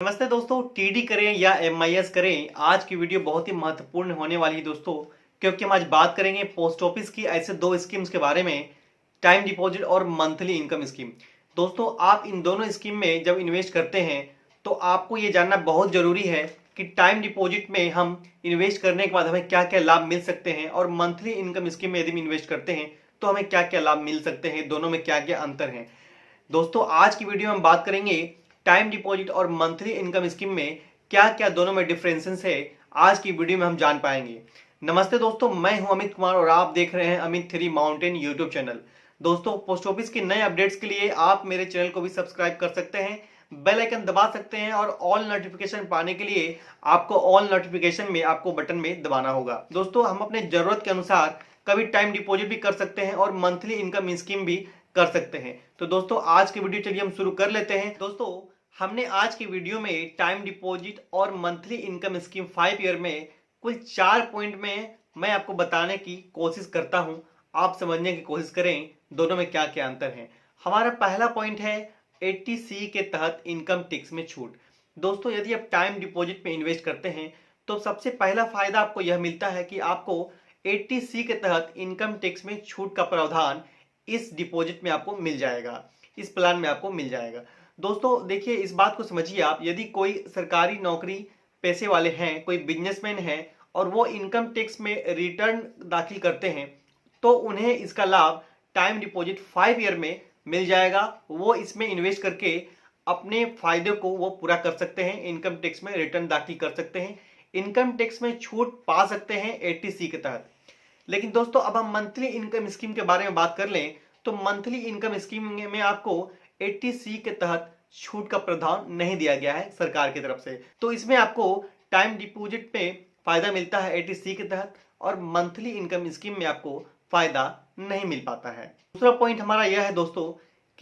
नमस्ते दोस्तों, टीडी करें या एमआईएस करें, आज की वीडियो बहुत ही महत्वपूर्ण होने वाली है दोस्तों, क्योंकि हम आज बात करेंगे पोस्ट ऑफिस की ऐसे दो स्कीम्स के बारे में, टाइम डिपॉजिट और मंथली इनकम स्कीम। दोस्तों, आप इन दोनों स्कीम में जब इन्वेस्ट करते हैं तो आपको ये जानना बहुत जरूरी है कि टाइम डिपॉजिट में हम इन्वेस्ट करने के बाद हमें क्या क्या लाभ मिल सकते हैं और मंथली इनकम स्कीम में यदि हम इन्वेस्ट करते हैं तो हमें क्या क्या लाभ मिल सकते हैं, दोनों में क्या क्या अंतर है। दोस्तों, आज की वीडियो में हम बात करेंगे टाइम डिपॉजिट और मंथली इनकम स्कीम में क्या क्या दोनों में डिफरेंसेस है, आज की वीडियो में हम जान पाएंगे। नमस्ते दोस्तों, मैं हूं अमित कुमार और आप देख रहे हैं Amit three mountain YouTube channel. दोस्तों, पोस्ट ऑफिस के नए अपडेट्स के लिए आप मेरे चैनल को भी सब्सक्राइब कर सकते हैं, बेल आइकन दबा सकते हैं और ऑल नोटिफिकेशन पाने के लिए आपको ऑल नोटिफिकेशन में आपको बटन में दबाना होगा। दोस्तों, हम अपने जरूरत के अनुसार कभी टाइम डिपॉजिट भी कर सकते हैं और मंथली इनकम स्कीम भी कर सकते हैं। तो दोस्तों, आज की वीडियो चलिए हम शुरू कर लेते हैं। दोस्तों, हमने आज की वीडियो में टाइम डिपॉजिट और मंथली इनकम स्कीम 5 ईयर में कुल 4 पॉइंट में मैं आपको बताने की कोशिश करता हूं, आप समझने की कोशिश करें दोनों में क्या क्या अंतर है। हमारा पहला पॉइंट है 80C के तहत इनकम टैक्स में छूट। दोस्तों, यदि आप टाइम डिपॉजिट में इन्वेस्ट करते हैं तो सबसे पहला फायदा आपको यह मिलता है कि आपको 80C के तहत इनकम टैक्स में छूट का प्रावधान इस डिपॉजिट में आपको मिल जाएगा, इस प्लान में आपको मिल जाएगा। दोस्तों देखिए, इस बात को समझिए आप, यदि कोई सरकारी नौकरी पैसे वाले हैं, कोई बिजनेसमैन है और वो इनकम टैक्स में रिटर्न दाखिल करते हैं तो उन्हें इसका लाभ टाइम डिपॉजिट 5 ईयर में मिल जाएगा। वो इसमें इन्वेस्ट करके अपने फायदे को वो पूरा कर सकते हैं, इनकम टैक्स में रिटर्न दाखिल कर सकते हैं, इनकम टैक्स में छूट पा सकते हैं 80C के तहत। लेकिन दोस्तों, अब हम मंथली इनकम स्कीम के बारे में बात कर लें तो मंथली इनकम स्कीम में आपको 80C के तहत छूट का प्रावधान नहीं दिया गया है सरकार की तरफ से। तो इसमें आपको टाइम डिपॉजिट में फायदा मिलता है 80C के तहत और मंथली इनकम स्कीम में आपको फायदा नहीं मिल पाता है। दूसरा पॉइंट हमारा यह है दोस्तों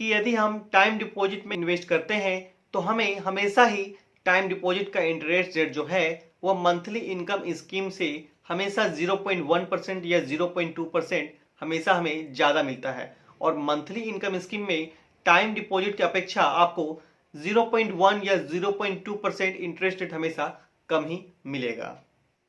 कि यदि हम टाइम डिपॉजिट में इन्वेस्ट करते हैं तो हमें हमेशा ही टाइम डिपॉजिट का इंटरेस्ट रेट जो है वो मंथली इनकम स्कीम से हमेशा 0.1% या 0.2% हमेशा हमें ज्यादा मिलता है और मंथली इनकम स्कीम में टाइम डिपॉजिट की अपेक्षा आपको 0.1 या 0.2% इंटरेस्ट रेट हमेशा कम ही मिलेगा।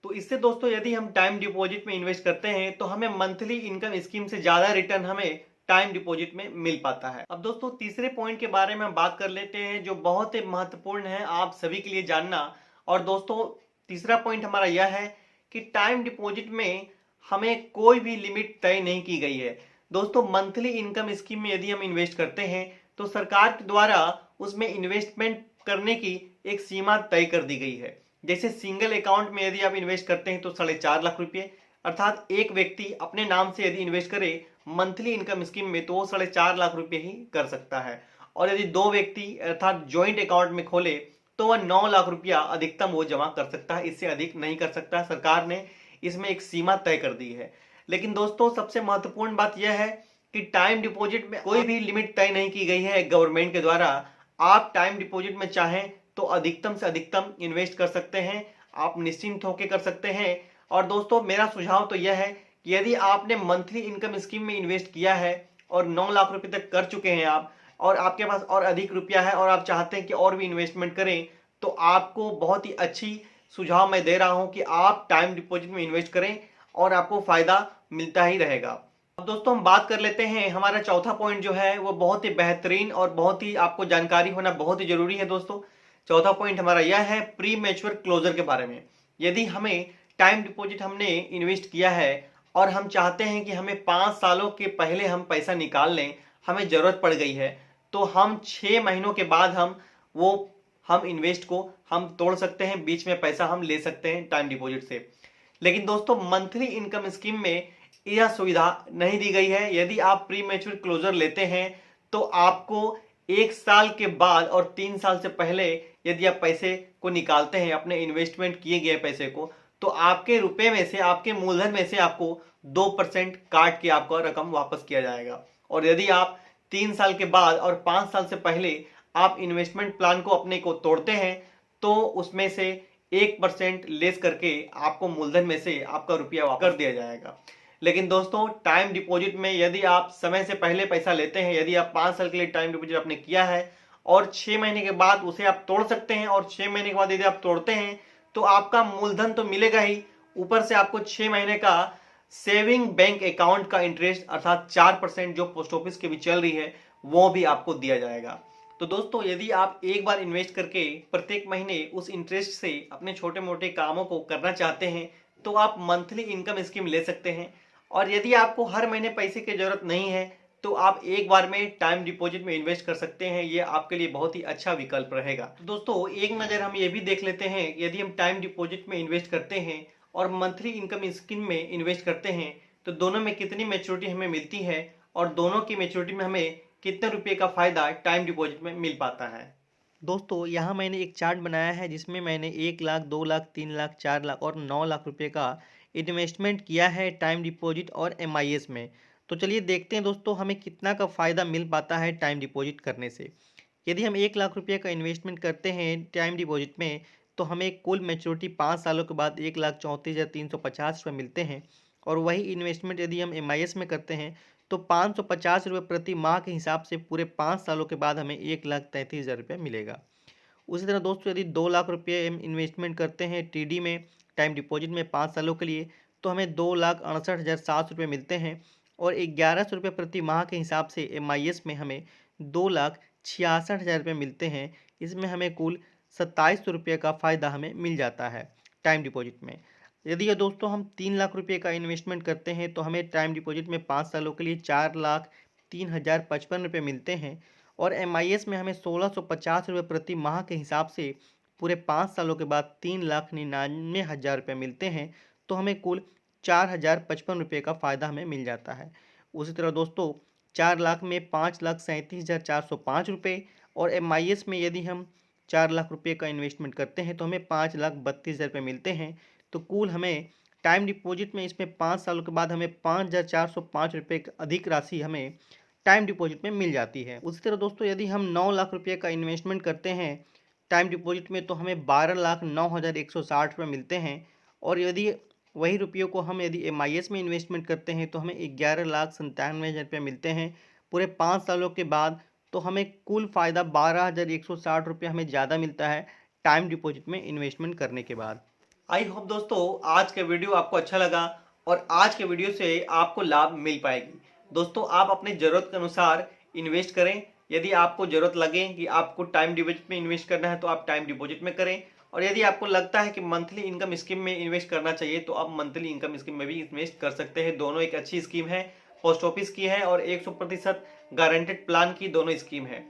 तो इससे दोस्तों, यदि हम टाइम डिपॉजिट में इन्वेस्ट करते हैं तो हमें मंथली इनकम स्कीम से ज्यादा रिटर्न हमें टाइम डिपॉजिट में मिल पाता है। अब दोस्तों, तीसरे पॉइंट के बारे में बात कर लेते हैं जो बहुत ही महत्वपूर्ण है आप सभी के लिए जानना। और दोस्तों, तीसरा पॉइंट हमारा यह है कि टाइम डिपॉजिट में हमें कोई भी लिमिट तय नहीं की गई है। दोस्तों, मंथली इनकम स्कीम में यदि हम इन्वेस्ट करते हैं तो सरकार के द्वारा उसमें इन्वेस्टमेंट करने की एक सीमा तय कर दी गई है। जैसे सिंगल अकाउंट में यदि आप इन्वेस्ट करते हैं तो 4.5 लाख रुपए, अर्थात एक व्यक्ति अपने नाम से यदि इन्वेस्ट करे मंथली इनकम स्कीम में तो वो 4.5 लाख रुपए ही कर सकता है। और यदि दो व्यक्ति अर्थात ज्वाइंट अकाउंट में खोले तो वह 9 लाख रुपया अधिकतम वो जमा कर सकता है, इससे अधिक नहीं कर सकता। सरकार ने इसमें एक सीमा तय कर दी है। लेकिन दोस्तों, सबसे महत्वपूर्ण बात यह है कि टाइम डिपॉजिट में कोई भी लिमिट तय नहीं की गई है गवर्नमेंट के द्वारा। आप टाइम डिपॉजिट में चाहें तो अधिकतम से अधिकतम इन्वेस्ट कर सकते हैं, आप निश्चिंत होकर कर सकते हैं। और दोस्तों, मेरा सुझाव तो यह है कि यदि आपने मंथली इनकम स्कीम में इन्वेस्ट किया है और 9 लाख रुपए तक कर चुके हैं आप, और आपके पास और अधिक रुपया है और आप चाहते हैं कि और भी इन्वेस्टमेंट करें, तो आपको बहुत ही अच्छी सुझाव मैं दे रहा हूं कि आप टाइम डिपॉजिट में इन्वेस्ट करें और आपको फायदा मिलता ही रहेगा। अब दोस्तों, हम बात कर लेते हैं हमारा चौथा पॉइंट जो है वो बहुत ही बेहतरीन और बहुत ही आपको जानकारी होना बहुत ही जरूरी है। दोस्तों, चौथा पॉइंट हमारा यह है प्री मैच्योर क्लोजर के बारे में। यदि हमें टाइम डिपॉजिट हमने इन्वेस्ट किया है और हम चाहते हैं कि हमें 5 सालों के पहले हम पैसा निकाल लें, हमें जरूरत पड़ गई है, तो हम 6 महीनों के बाद हम इन्वेस्ट को हम तोड़ सकते हैं, बीच में पैसा हम ले सकते हैं टाइम डिपॉजिट से। लेकिन दोस्तों, मंथली इनकम स्कीम में यह सुविधा नहीं दी गई है। यदि आप प्री मैच्योर क्लोजर लेते हैं तो आपको 1 साल के बाद और 3 साल से पहले यदि आप पैसे को निकालते हैं, अपने इन्वेस्टमेंट किए गए पैसे को, तो आपके रुपए में से, आपके मूलधन में से आपको 2% काट के आपका रकम वापस किया जाएगा। और यदि आप 3 साल के बाद और 5 साल से पहले आप इन्वेस्टमेंट प्लान को अपने को तोड़ते हैं तो उसमें से 1% लेस करके आपको मूलधन में से आपका रुपया वापस कर दिया जाएगा। लेकिन दोस्तों, टाइम डिपॉजिट में यदि आप समय से पहले पैसा लेते हैं, यदि आप 5 साल के लिए टाइम डिपॉजिट आपने किया है और 6 महीने के बाद उसे आप तोड़ सकते हैं। और 6 महीने के बाद यदि आप तोड़ते हैं तो आपका मूलधन तो मिलेगा ही, ऊपर से आपको 6 महीने का सेविंग बैंक अकाउंट का इंटरेस्ट अर्थात 4% जो पोस्ट ऑफिस की भी चल रही है वो भी आपको दिया जाएगा। तो दोस्तों यदि आप एक बार इन्वेस्ट करके प्रत्येक महीने उस इंटरेस्ट से अपने छोटे मोटे कामों को करना चाहते हैं तो आप मंथली इनकम स्कीम ले सकते हैं। और यदि आपको हर महीने पैसे की जरूरत नहीं है तो आप एक बार में टाइम डिपॉजिट में इन्वेस्ट कर सकते हैं। ये आपके लिए बहुत ही अच्छा विकल्प रहेगा। तो दोस्तों एक नज़र हम ये भी देख लेते हैं, यदि हम टाइम डिपॉजिट में इन्वेस्ट करते हैं और मंथली इनकम स्कीम में इन्वेस्ट करते हैं तो दोनों में कितनी मैच्योरिटी हमें मिलती है और दोनों की मैच्योरिटी में हमें कितने रुपए का फायदा टाइम डिपॉजिट में मिल पाता है। दोस्तों यहाँ मैंने एक चार्ट बनाया है जिसमें मैंने 1 लाख, 2 लाख, 3 लाख, 4 लाख और 9 लाख रुपए का इन्वेस्टमेंट किया है टाइम डिपॉजिट और एमआईएस में। तो चलिए देखते हैं दोस्तों हमें कितना का फ़ायदा मिल पाता है टाइम डिपॉजिट करने से। यदि हम 1 लाख रुपये का इन्वेस्टमेंट करते हैं टाइम डिपॉजिट में तो हमें कुल मैच्योरिटी 5 सालों के बाद 1,34,350 रुपये मिलते हैं। और वही इन्वेस्टमेंट यदि हम एमआईएस में करते हैं तो 550 रुपये प्रति माह के हिसाब से पूरे 5 सालों के बाद हमें 1,33,000 रुपये मिलेगा। उसी तरह दोस्तों यदि 2 लाख रुपये हम इन्वेस्टमेंट करते हैं टीडी में टाइम डिपॉजिट में 5 सालों के लिए तो हमें 2,68,700 रुपये मिलते हैं। और 1,100 रुपये प्रति माह के हिसाब से एमआईएस में हमें 2,66,000 रुपये मिलते हैं। इसमें हमें कुल 2,700 रुपये का फ़ायदा हमें मिल जाता है टाइम डिपॉजिट में। यदि ये दोस्तों हम 3 लाख रुपये का इन्वेस्टमेंट करते हैं तो हमें टाइम डिपॉजिट में 5 सालों के लिए 4,03,055 रुपये मिलते हैं। और एमआईएस में हमें 1,650 रुपये प्रति माह के हिसाब से पूरे 5 सालों के बाद 3,99,000 रुपये मिलते हैं। तो हमें कुल 4,055 रुपये का फ़ायदा हमें मिल जाता है। उसी तरह दोस्तों 4 लाख में 5,37,405 रुपये और एमआईएस में यदि हम 4 लाख रुपये का इन्वेस्टमेंट करते हैं तो हमें 5,32,000 रुपये मिलते हैं। तो कुल हमें टाइम डिपॉजिट में इसमें 5 सालों के बाद हमें 5,405 रुपये अधिक राशि हमें टाइम डिपॉजिट में मिल जाती है। उसी तरह दोस्तों यदि हम 9 लाख रुपये का इन्वेस्टमेंट करते हैं टाइम डिपॉजिट में तो हमें 12,09,160 रुपये मिलते हैं। और यदि वही रुपयों को हम यदि एमआईएस में इन्वेस्टमेंट करते हैं तो हमें 11,97,000 रुपये मिलते हैं पूरे 5 सालों के बाद। तो हमें कुल फ़ायदा 12,160 रुपये हमें ज़्यादा मिलता है टाइम डिपॉजिट में इन्वेस्टमेंट करने के बाद। आई होप दोस्तों आज का वीडियो आपको अच्छा लगा और आज के वीडियो से आपको लाभ मिल पाएगी। दोस्तों आप अपनी ज़रूरत के अनुसार इन्वेस्ट करें। यदि आपको ज़रूरत लगे कि आपको टाइम डिपॉजिट में इन्वेस्ट करना है तो आप टाइम डिपॉजिट में करें। और यदि आपको लगता है कि मंथली इनकम स्कीम में इन्वेस्ट करना चाहिए तो आप मंथली इनकम स्कीम में भी इन्वेस्ट कर सकते हैं। दोनों एक अच्छी स्कीम है, पोस्ट ऑफिस की है और 100% गारंटेड प्लान की दोनों स्कीम है।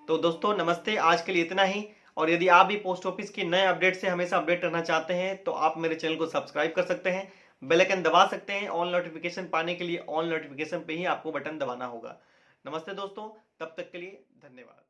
तो दोस्तों नमस्ते, आज के लिए इतना ही। और यदि आप भी पोस्ट ऑफिस की नए अपडेट से हमेशा अपडेट रहना चाहते हैं तो आप मेरे चैनल को सब्सक्राइब कर सकते हैं, बेल आइकन दबा सकते हैं। ऑल नोटिफिकेशन पाने के लिए ऑल नोटिफिकेशन पे ही आपको बटन दबाना होगा। नमस्ते दोस्तों, तब तक के लिए धन्यवाद।